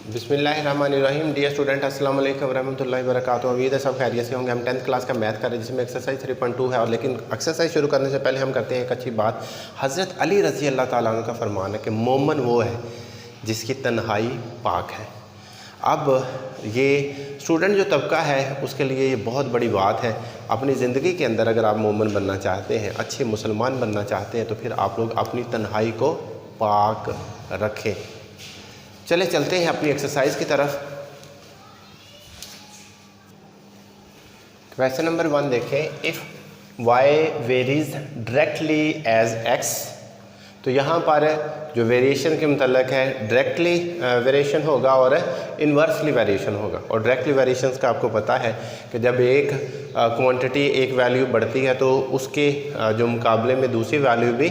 बिस्मिल्लाहिर्रहमानिर्रहीम। Dear student, अस्सलाम वालेकुम वरहमतुल्लाहि वबरकातुहू। उम्मीद है सब खैरियत से होंगे। हम 10th क्लास का मैथ कर रहे हैं जिसमें एक्सरसाइज 3.2 है। और लेकिन एक्सरसाइज शुरू करने से पहले हम करते हैं एक अच्छी बात। हज़रत अली रज़ी अल्लाह ताला अन्हु का फरमान है कि मोमन वो है जिसकी तन्हाई पाक है। अब ये स्टूडेंट जो तबका है उसके लिए ये बहुत बड़ी बात है। अपनी ज़िंदगी के अंदर अगर आप मोमन बनना चाहते हैं, अच्छे मुसलमान बनना चाहते हैं, तो फिर आप लोग अपनी तन्हाई को पाक रखें। चले चलते हैं अपनी एक्सरसाइज की तरफ। क्वेश्चन नंबर 1 देखें। If y varies directly as x, तो यहाँ पर जो वेरिएशन के मतलब है डायरेक्टली वेरिएशन होगा और इन्वर्सली वेरिएशन होगा। और डायरेक्टली वेरिएशंस का आपको पता है कि जब एक क्वांटिटी एक वैल्यू बढ़ती है तो उसके जो मुकाबले में दूसरी वैल्यू भी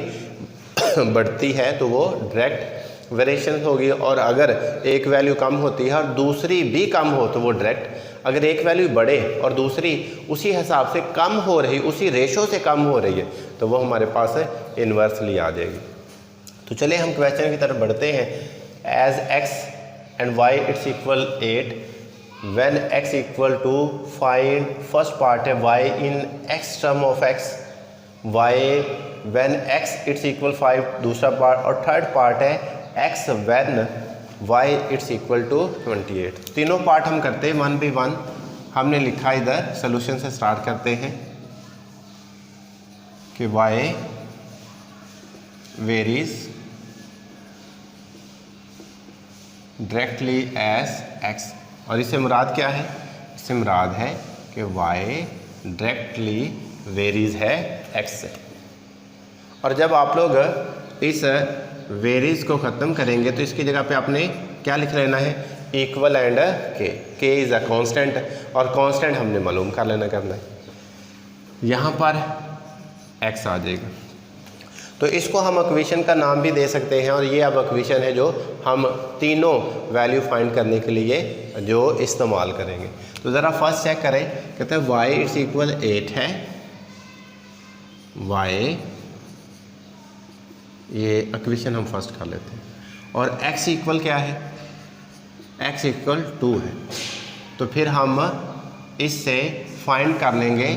बढ़ती है तो वो डायरेक्ट वेरिएशन होगी। और अगर एक वैल्यू कम होती है और दूसरी भी कम हो तो वो डायरेक्ट। अगर एक वैल्यू बढ़े और दूसरी उसी हिसाब से कम हो रही, उसी रेशो से कम हो रही है, तो वो हमारे पास इन्वर्सली आ जाएगी। तो चले हम क्वेश्चन की तरफ बढ़ते हैं। As x and y it's equal 8 when x equal to find, first part है y in x term of x, y when x it's equal 5 दूसरा पार्ट, और थर्ड पार्ट है x when y it's equal to 28। तीनों part हम करते हैं 1 by 1। हमने लिखा इधर सोल्यूशन से स्टार्ट करते हैं कि y varies directly as x, और इससे मुराद क्या है? इससे मुराद है कि y डायरेक्टली वेरीज है x से। और जब आप लोग इस वेरीज को ख़त्म करेंगे तो इसकी जगह पे आपने क्या लिख लेना है? इक्वल एंड के इज़ अ कांस्टेंट, और कांस्टेंट हमने मालूम कर लेना करना है। यहाँ पर x आ जाएगा, तो इसको हम इक्वेशन का नाम भी दे सकते हैं। और ये अब इक्वेशन है जो हम तीनों वैल्यू फाइंड करने के लिए जो इस्तेमाल करेंगे। तो ज़रा फर्स्ट चेक करें। कहते हैं y इट्स इक्वल 8 है, y ये इक्वेशन हम फर्स्ट कर लेते हैं, और x इक्वल क्या है? x इक्वल 2 है। तो फिर हम इससे फाइंड कर लेंगे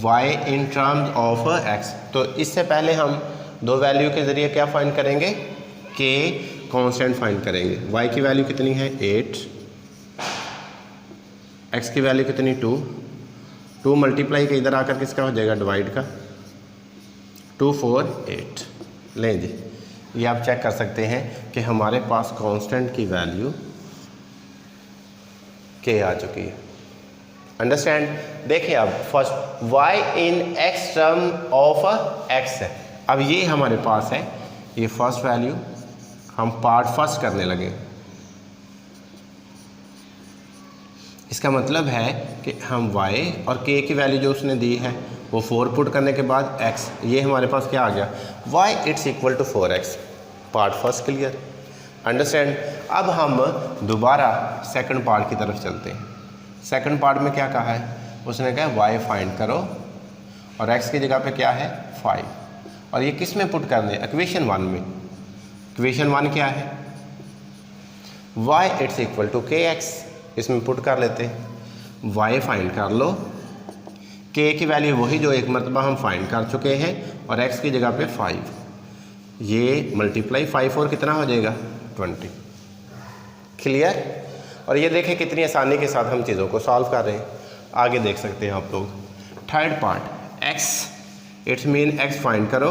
y in terms of x। तो इससे पहले हम दो वैल्यू के ज़रिए क्या फाइंड करेंगे? k कांस्टेंट फाइंड करेंगे। y की वैल्यू कितनी है? 8, x की वैल्यू कितनी? 2 मल्टीप्लाई के इधर आकर किसका हो जाएगा? डिवाइड का। 2 4 8। लें जी, ये आप चेक कर सकते हैं कि हमारे पास कांस्टेंट की वैल्यू k आ चुकी है। अंडरस्टैंड? देखिए अब first y in x term of x है। अब ये हमारे पास है, ये फर्स्ट वैल्यू हम पार्ट फर्स्ट करने लगे। इसका मतलब है कि हम y और k की वैल्यू जो उसने दी है वो 4 पुट करने के बाद x, ये हमारे पास क्या आ गया? y it's equal to 4x। Part first clear? Understand? अब हम दोबारा सेकंड पार्ट की तरफ चलते हैं। सेकंड पार्ट में क्या कहा है? उसने कहा y फाइंड करो, और x की जगह पे क्या है? 5। और ये किस में पुट करने? इक्वेशन 1 में। इक्वेशन 1 क्या है? y it's equal to kx, इसमें पुट कर लेते हैं। y फाइंड कर लो, k की वैल्यू वही जो एक मरतबा हम फाइंड कर चुके हैं, और x की जगह पे 5। ये मल्टीप्लाई 5 और कितना हो जाएगा? 20। क्लियर? और ये देखें कितनी आसानी के साथ हम चीज़ों को सॉल्व कर रहे हैं। आगे देख सकते हैं आप लोग। Third part x, it's mean x find करो,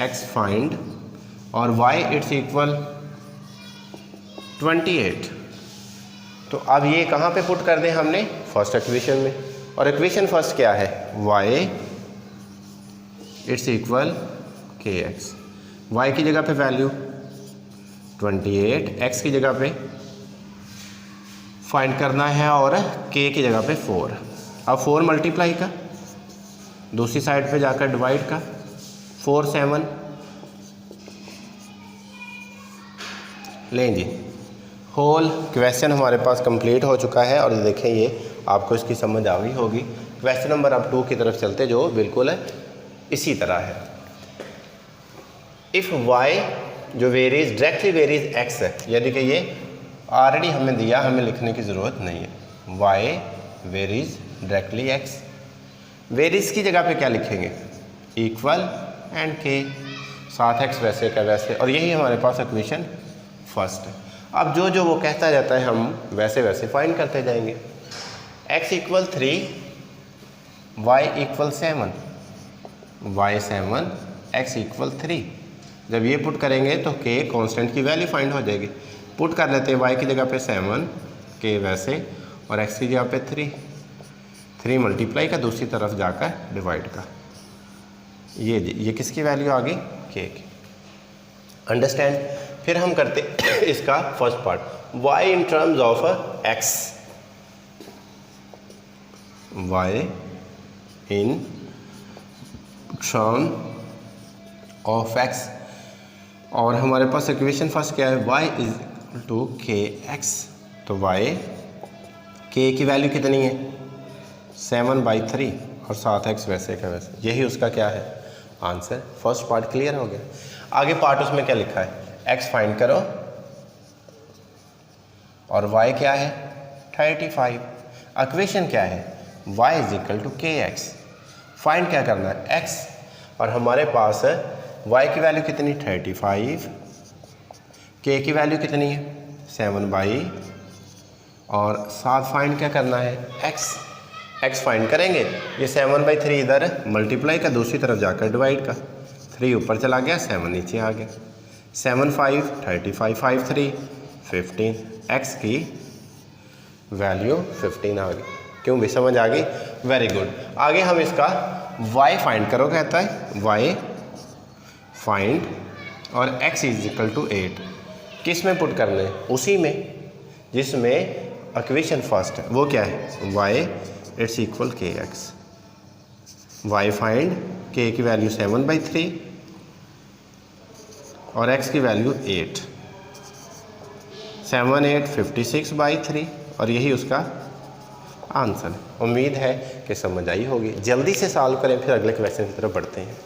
x फाइंड, और y इट्स इक्वल 28। तो अब ये कहाँ पे पुट कर दें हमने? फर्स्ट इक्वेशन में। और इक्वेशन फर्स्ट क्या है? y it's equal kx। y की जगह पे वैल्यू 28, x की जगह पे फाइंड करना है, और k की जगह पे 4। अब 4 मल्टीप्लाई का, दूसरी साइड पे जाकर डिवाइड का। 4 7। लें जी, होल क्वेश्चन हमारे पास कंप्लीट हो चुका है। और ये देखें, ये आपको इसकी समझ आ गई होगी। क्वेश्चन नंबर अब 2 की तरफ चलते, जो बिल्कुल इसी तरह है। इफ़ y जो वेरीज डायरेक्टली वेरीज एक्स है, यानी कि ये ऑलरेडी हमें दिया, हमें लिखने की ज़रूरत नहीं है। Y varies directly x, varies की जगह पे क्या लिखेंगे, इक्वल एंड के, साथ एक्स वैसे का वैसे, और यही हमारे पास इक्वेशन फर्स्ट है। अब जो जो वो कहता जाता है हम वैसे वैसे फाइंड करते जाएंगे। x equal 3, y equal 7, y 7, x equal 3। जब ये पुट करेंगे तो k कांस्टेंट की वैल्यू फाइंड हो जाएगी। पुट कर लेते हैं y की जगह पे 7, k वैसे, और x की जगह पे 3 मल्टीप्लाई का, दूसरी तरफ जाकर डिवाइड का। ये किसकी वैल्यू आ गई, k की। अंडरस्टैंड। फिर हम करते इसका first part, y in terms of x, y in term of x, और हमारे पास इक्वेशन फर्स्ट क्या है, y इज इक्वल टू के एक्स। तो y k की वैल्यू कितनी है, 7/3, और 7x वैसे का वैसे, यही उसका क्या है आंसर। फर्स्ट पार्ट क्लियर हो गया। आगे पार्ट उसमें क्या लिखा है, x फाइंड करो और y क्या है 35। इक्वेशन क्या है, y इज इक्वल टू के एक्स। फाइंड क्या करना है, x, और हमारे पास है y की वैल्यू कितनी 35, k की वैल्यू कितनी है 7/, और साथ फाइंड क्या करना है x फाइंड करेंगे। ये 7/3 इधर मल्टीप्लाई का, दूसरी तरफ जाकर डिवाइड का, 3 ऊपर चला गया, 7 नीचे आ गया, 7 5 35, 5 3 15, x की वैल्यू 15 आ गई। क्यों भी समझ आ गई, वेरी गुड। आगे हम इसका y फाइंड करो कहता है, y फाइंड, और x इज इक्वल टू 8। किस में पुट करना है, उसी में जिसमें इक्वेशन फर्स्ट है, वो क्या है y इट्स इक्वल के एक्स। y फाइंड, k की वैल्यू 7/3 और x की वैल्यू 8, 7 8 56/3, और यही उसका आंसर है। उम्मीद है कि समझ आई होगी। जल्दी से सॉल्व करें, फिर अगले क्वेश्चन की तरफ बढ़ते हैं।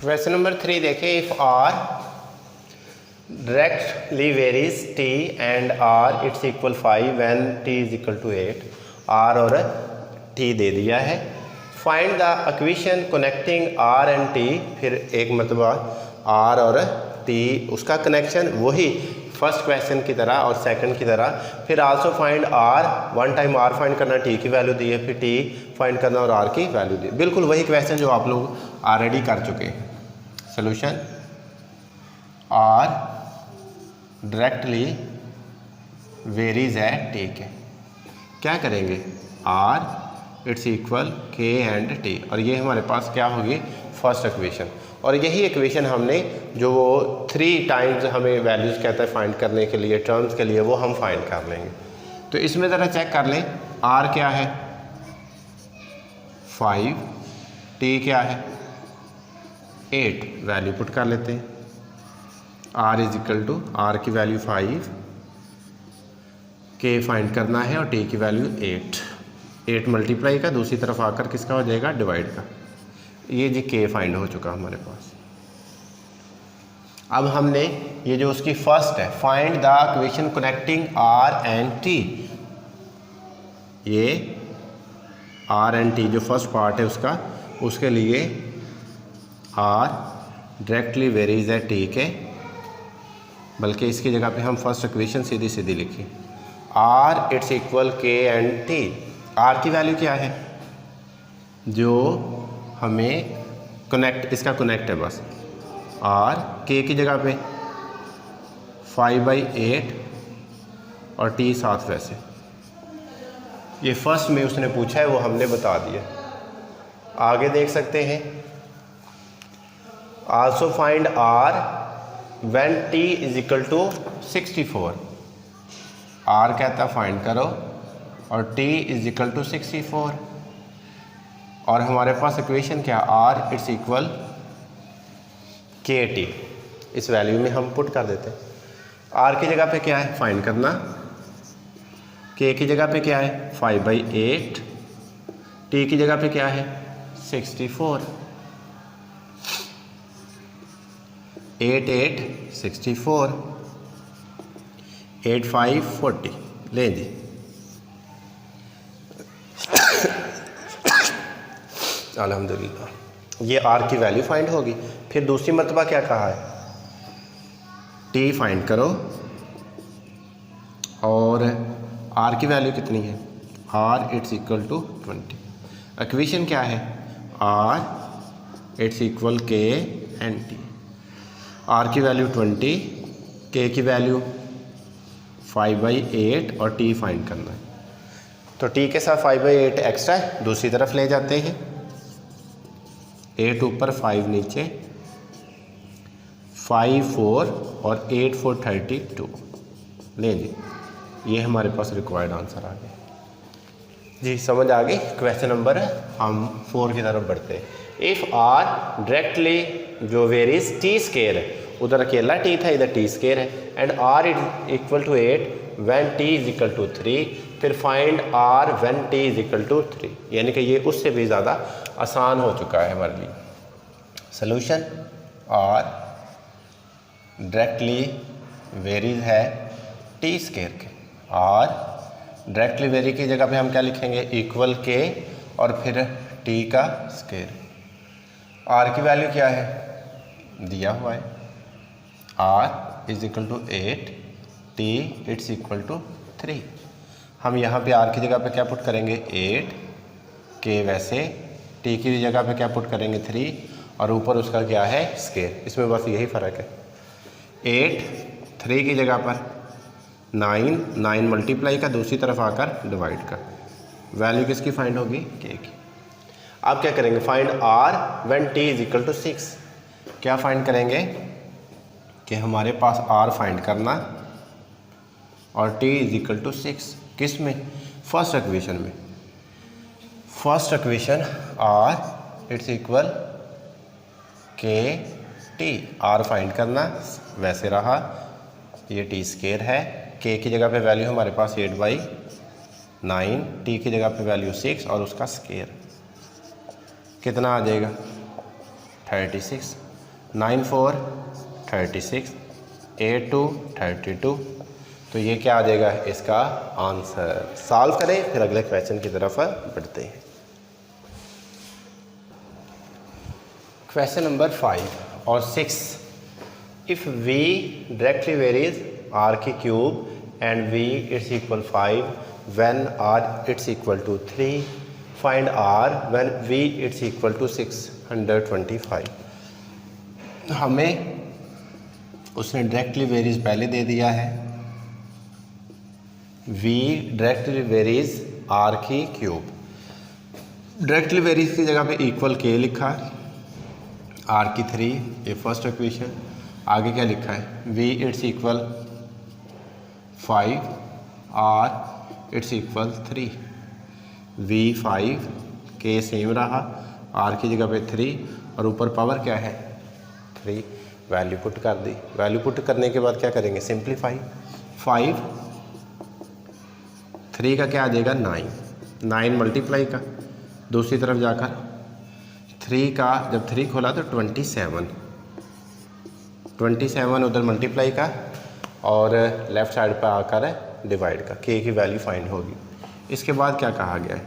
क्वेश्चन नंबर 3 देखें, if r directly varies t and r it's equal 5 when t is equal to 8। r और t दे दिया है। Find the equation connecting r and t, फिर एक मरतबा r और t उसका कनेक्शन वही फर्स्ट क्वेश्चन की तरह और सेकंड की तरह। फिर also find r, one time r find करना, t की वैल्यू दी है, फिर t फाइंड करना और r की वैल्यू दी। बिल्कुल वही क्वेश्चन जो आप लोग ऑलरेडी कर चुके हैं। Solution, r directly varies at t के, क्या करेंगे r it's equal k and t, और ये हमारे पास क्या होगी फर्स्ट इक्वेशन। और यही इक्वेशन हमने जो वो 3 टाइम्स हमें वैल्यूज़ कहता है फाइंड करने के लिए, टर्म्स के लिए, वो हम फाइंड कर लेंगे। तो इसमें ज़रा चेक कर लें, r क्या है 5, t क्या है 8, वैल्यू पुट कर लेते हैं। r is equal to, r की वैल्यू 5, k फाइंड करना है, और t की वैल्यू 8 मल्टीप्लाई का, दूसरी तरफ आकर किसका हो जाएगा डिवाइड का। ये जी k फाइंड हो चुका हमारे पास। अब हमने ये जो उसकी फर्स्ट है, find the equation connecting r and t, ये r एंड t जो फर्स्ट पार्ट है उसका, उसके लिए r डायरेक्टली वेरीज है t के, बल्कि इसकी जगह पे हम फर्स्ट इक्वेशन सीधी सीधी लिखी, r it's equal k and t। r की वैल्यू क्या है जो हमें कनेक्ट, इसका कनेक्ट है बस, r k की जगह पे 5/8 और t 7 वैसे। ये फर्स्ट में उसने पूछा है, वो हमने बता दिया। आगे देख सकते हैं, also find r when t is equal to 64। r कहता फाइंड करो और t इज इक्वल टू 64, और हमारे पास इक्वेशन क्या, r इट्स इक्वल के टी। इस वैल्यू में हम पुट कर देते हैं। r की जगह पे क्या है फाइंड करना, k की जगह पे क्या है 5/8, t की जगह पे क्या है 64। 8 8 64, 8 5 40। लें जी, अल्हम्दुलिल्लाह ये आर की वैल्यू फाइंड होगी। फिर दूसरी मरतबा क्या कहा है, टी फाइंड करो और आर की वैल्यू कितनी है, R it's equal to 20। Equation क्या है, R it's equal K N T. R की वैल्यू 20, के की वैल्यू 5/8 और टी फाइंड करना है। तो टी के साथ 5/8 एक्स्ट्रा है, दूसरी तरफ ले जाते हैं, 8 ऊपर 5 नीचे, 5 4 और 8 4 32। ले जी, ये हमारे पास रिक्वायर्ड आंसर आ गया जी। समझ आ गई। क्वेश्चन नंबर हम 4 की तरफ बढ़ते हैं। इफ़ आर डायरेक्टली जो वेरीज टी स्केयर है, उधर अकेला टी था, इधर टी स्केयर है, and R is equal to 8 when T is equal to 3, फिर find R when T is equal to 3। यानी कि ये उससे भी ज़्यादा आसान हो चुका है हमारे लिए। सोल्यूशन, आर डायरेक्टली वेरीज है टी स्केयर के। आर डायरेक्टली वेरी की जगह पे हम क्या लिखेंगे, इक्वल के और फिर टी का स्केयर। आर की वैल्यू क्या है, दिया हुआ है, R is equal to 8, T its equal to 3। हम यहाँ पे आर की जगह पे क्या पुट करेंगे, 8, के वैसे, टी की जगह पे क्या पुट करेंगे, 3, और ऊपर उसका क्या है, स्केयर। इसमें बस यही फ़र्क है। 8 3 की जगह पर 9 मल्टीप्लाई का, दूसरी तरफ आकर डिवाइड का। वैल्यू किसकी फाइंड होगी, के की। आप क्या करेंगे, find R when T is equal to 6। क्या फाइंड करेंगे कि हमारे पास आर फाइंड करना और टी इज इक्वल टू 6 किस में, फर्स्ट इक्वेशन में। First equation R it's equal के टी, आर फाइंड करना वैसे रहा, ये टी स्केयर है, के की जगह पे वैल्यू हमारे पास 8/9, टी की जगह पे वैल्यू 6 और उसका स्केयर कितना आ जाएगा, 36। 9 4 36, 8 2 32। तो ये क्या आ जाएगा, इसका आंसर। सॉल्व करें, फिर अगले क्वेश्चन की तरफ बढ़ते हैं। क्वेश्चन नंबर 5 और 6। If V directly varies R की cube and V it's equal 5 when R it's equal to 3, find R when V it's equal to 625। हमें उसने डायरेक्टली वेरीज पहले दे दिया है, वी डायरेक्टली वेरीज आर की क्यूब, डायरेक्टली वेरीज की जगह पे इक्वल के लिखा है, आर की 3, ये फर्स्ट इक्वेशन। आगे क्या लिखा है, V it's equal 5, R it's equal 3, V 5, के सेम रहा, आर की जगह पे 3 और ऊपर पावर क्या है 3, वैल्यू पुट कर दी। वैल्यू पुट करने के बाद क्या करेंगे, सिंप्लीफाई। 5 3 का क्या आ जाएगा, 9 मल्टीप्लाई का, दूसरी तरफ जाकर 3 का जब 3 खोला तो 27 उधर मल्टीप्लाई का और लेफ़्ट साइड पर आकर डिवाइड का, के की वैल्यू फाइंड होगी। इसके बाद क्या कहा गया है,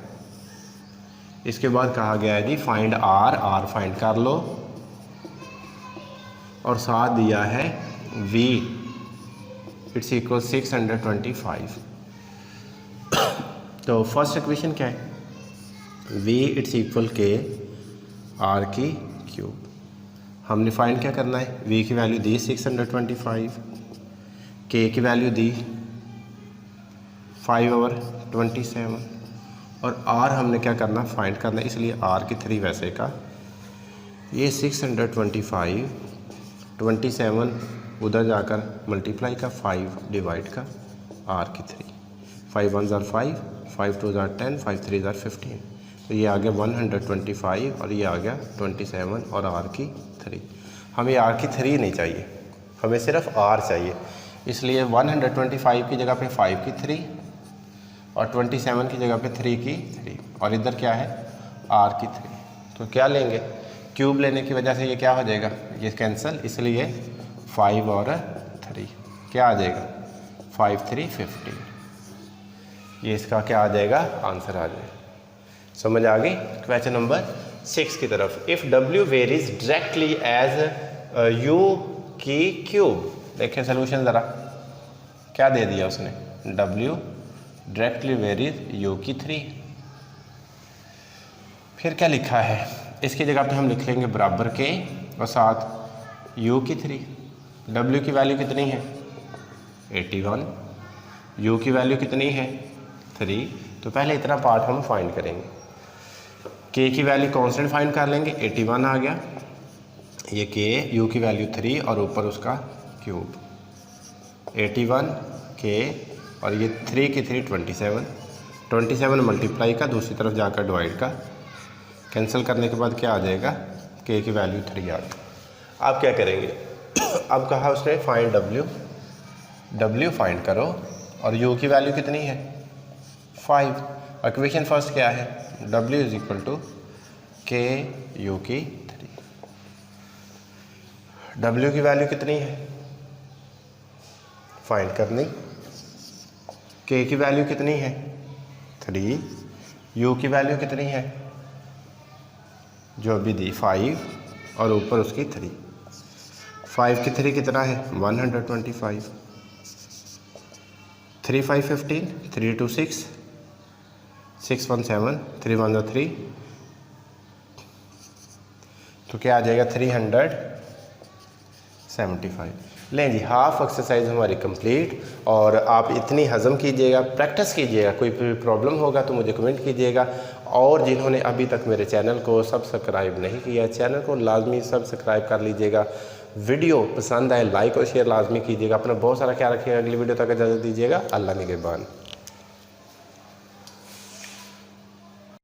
इसके बाद कहा गया है जी फाइंड आर, आर फाइंड कर लो और साथ दिया है वी इट्स इक्वल 625। तो फर्स्ट इक्वेशन क्या है, वी इट्स इक्वल के आर की क्यूब। हमने फाइंड क्या करना है, वी की वैल्यू दी 625, के की वैल्यू दी 5/27 और आर हमने क्या करना, फाइंड करना, इसलिए आर की 3 वैसे का, ये 625 27 उधर जाकर मल्टीप्लाई का, 5 डिवाइड का, आर की 3, 5 1 ज़ार 5, 5 2 ज़ार 10, 5 3 ज़ार 15। तो ये आ गया 125 और ये आ गया 27 और आर की 3। हमें आर की 3 नहीं चाहिए, हमें सिर्फ आर चाहिए, इसलिए 125 की जगह पे 5 की 3 और 27 की जगह पे 3 की 3 और इधर क्या है आर की 3। तो क्या लेंगे, क्यूब लेने की वजह से ये क्या हो जाएगा, ये कैंसिल, इसलिए 5 और 3, क्या आ जाएगा 5 3 15। ये इसका क्या आ जाएगा, आंसर आ जाएगा। समझ आ गई। क्वेश्चन नंबर 6 की तरफ। If W varies directly as U की क्यूब। देखें सोल्यूशन ज़रा, क्या दे दिया उसने, W डायरेक्टली वेरीज U की 3। फिर क्या लिखा है, इसकी जगह पे हम लिख लेंगे बराबर के और साथ U की 3। W की वैल्यू कितनी है 81, U की वैल्यू कितनी है 3। तो पहले इतना पार्ट हम फाइंड करेंगे। K की वैल्यू कांस्टेंट फाइंड कर लेंगे, 81 आ गया, ये K, U की वैल्यू 3 और ऊपर उसका क्यूब 81 K और ये 3 की 3 27 मल्टीप्लाई का, दूसरी तरफ जाकर डिवाइड का, कैंसिल करने के बाद क्या आ जाएगा, K की वैल्यू 3 आ गई। आप क्या करेंगे, अब कहा उसने फाइंड W फाइंड करो और U की वैल्यू कितनी है 5। इक्वेशन फर्स्ट क्या है, W is equal to K U की 3। W की वैल्यू कितनी है फाइंड करनी, K की वैल्यू कितनी है 3, U की वैल्यू कितनी है जो अभी दी 5 और ऊपर उसकी 3। 5 की 3 कितना है 125, 3 5 15, 3 2 6, 6 1 7, 3 1 3, तो क्या आ जाएगा 375। लें जी, हाफ एक्सरसाइज हमारी कंप्लीट। और आप इतनी हज़म कीजिएगा, प्रैक्टिस कीजिएगा, कोई प्रॉब्लम होगा तो मुझे कमेंट कीजिएगा। और जिन्होंने अभी तक मेरे चैनल को सब्सक्राइब नहीं किया, चैनल को लाजमी सब्सक्राइब कर लीजिएगा। वीडियो पसंद आए लाइक और शेयर लाजमी कीजिएगा। अपना बहुत सारा ख्याल रखिएगा। अगली वीडियो तक इजाज़त दीजिएगा। अल्लाह निगहबान।